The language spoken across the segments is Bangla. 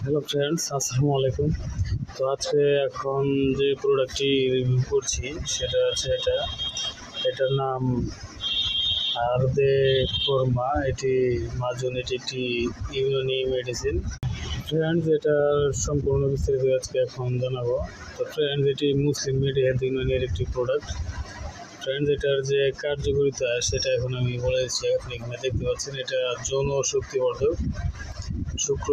হ্যালো ফ্রেন্ডস, আসসালামু আলাইকুম। তো আজকে এখন যে প্রোডাক্টটি রিভিউ করছি সেটা হচ্ছে এটার নাম আরদে ফর্মা। এটি মাজন, এটি একটি ইউনানি মেডিসিন। ফ্রেন্ডস, এটার সম্পূর্ণ বিস্তারিত আজকে এখন জানাবো। তো ফ্রেন্ডস, এটি মুসলিম মেডি হেলথ ইউনানির একটি প্রোডাক্ট। ফ্রেন্ডস, এটার যে কার্যকারিতা সেটা এখন আমি বলে দিচ্ছি। আপনি এখানে দেখতে পাচ্ছেন, এটা যৌন শক্তিবর্ধক, শুক্র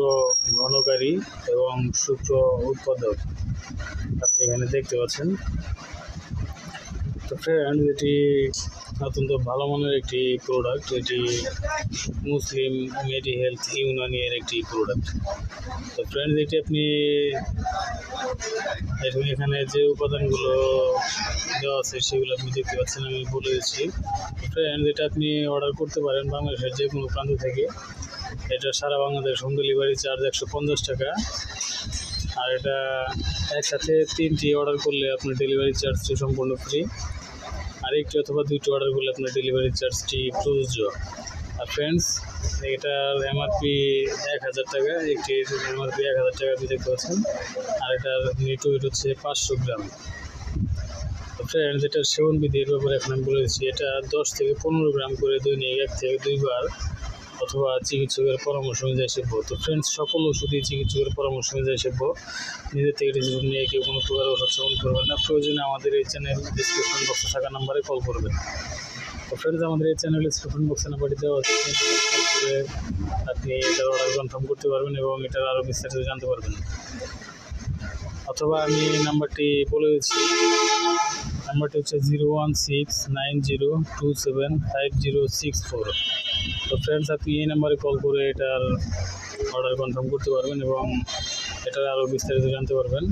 ঘনকারী এবং শুক্র উৎপাদক আপনি এখানে দেখতে পাচ্ছেন। তো ফ্রেন্ড, এটি অত্যন্ত ভালো মানের একটি প্রোডাক্ট। এটি মুসলিম মেডি হেলথ ইউনানির একটি প্রোডাক্ট। তো ফ্রেন্ডস, এটি আপনি এখানে যে উপাদানগুলো দেওয়া আছে সেগুলো আপনি দেখতে পাচ্ছেন, আমি বলে দিচ্ছি। ফ্রেন্ডস, এটা আপনি অর্ডার করতে পারেন বাংলাদেশের যে কোনো প্রান্ত থেকে। এটা সারা বাংলাদেশ হোম ডেলিভারি চার্জ 150 টাকা। আর এটা একসাথে 3টি অর্ডার করলে আপনার ডেলিভারি চার্জটি সম্পূর্ণ ফ্রি। আর একটি অথবা 2টি অর্ডার করলে আপনার ডেলিভারি চার্জটি প্রযোজ্য। আর ফ্রেন্ডস, এটার এমআরপি 1000 টাকা। একটির এমআরপি 1000 টাকা আপনি দেখতে পাচ্ছেন। আর এটার নেট ওয়েট হচ্ছে 500 গ্রাম। তো ফ্রেন্ডস, এটার সেবন বিধির ব্যাপারে এখন আমি বলে দিচ্ছি। এটা 10 থেকে 15 গ্রাম করে দৈনিক 1 থেকে 2 বার অথবা চিকিৎসকের পরামর্শ অনুযায়ী সেব্য। তো ফ্রেন্ডস, সকল ওষুধই চিকিৎসকের পরামর্শ অনুযায়ী সেব্য। নিজের থেকে ডিসিশন নিয়ে কেউ কোনো প্রকার ওষুধ সেবন করবেন না। প্রয়োজনে আমাদের এই চ্যানেল ডিসক্রিপশন বক্সে থাকা নাম্বারে কল করবেন। তো ফ্রেন্ডস, আমাদের এই চ্যানেল ডিসক্রিপশন বক্সে নাম্বারটি দেওয়া আছে, কল করে আপনি এটার অর্ডার কনফার্ম করতে পারবেন এবং এটার আরও বিস্তারিত জানতে পারবেন। অথবা আমি নাম্বারটি বলে দিচ্ছি। নাম্বারটি হচ্ছে 01690275064। তো ফ্রেন্ডস, আপনি এই নাম্বারে কল করে এটার অর্ডার কনফার্ম করতে পারবেন এবং এটার আরও বিস্তারিত জানতে পারবেন।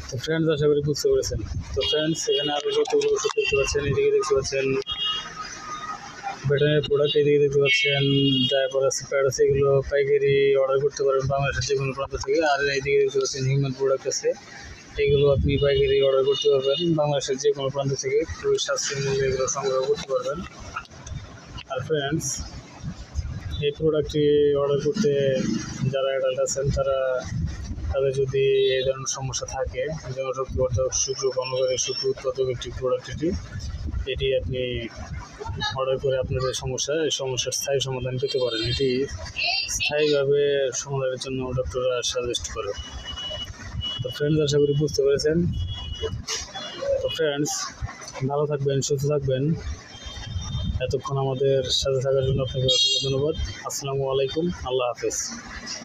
তো ফ্রেন্ডস, আশা করি বুঝতে পেরেছেন। তো ফ্রেন্ডস, এখানে আরও যতগুলো ওষুধ দেখতে পাচ্ছেন, এদিকে দেখতে পাচ্ছেন ভেটেরিনারি প্রোডাক্ট, এদিকে দেখতে পাচ্ছেন ডায়াপার আছে, প্যাড আছে। এগুলো পাইকারি অর্ডার করতে পারবেন বাংলাদেশের যে কোনো প্রান্ত থেকে। আর এইদিকে দেখতে পাচ্ছেন হিউম্যান প্রোডাক্ট আছে, এগুলো আপনি পাইকারি অর্ডার করতে পারবেন বাংলাদেশের যে কোনো প্রান্ত থেকে। খুবই সাশ্রয়ী মূল্যে এগুলো সংগ্রহ করতে পারবেন। আর ফ্রেন্ডস, এই প্রোডাক্টটি অর্ডার করতে যারা অ্যাডাল্ট আছেন তাদের যদি এই ধরনের সমস্যা থাকে, যেমন শক্তিবর্ধক, শুক্র ঘনকারী, শুক্র উৎপাদক একটি প্রোডাক্ট, এটি আপনি অর্ডার করে আপনার এই সমস্যার স্থায়ী সমাধান পেতে পারেন। এটি স্থায়ীভাবে সমাধানের জন্য ডক্টররা সাজেস্ট করে। তো ফ্রেন্ডস, আশা করি বুঝতে পেরেছেন। তো ফ্রেন্ডস, ভালো থাকবেন, সুস্থ থাকবেন। এতক্ষণ আমাদের সাথে থাকার জন্য আপনাকে অসংখ্য ধন্যবাদ। আসসালামু আলাইকুম, আল্লাহ হাফেজ।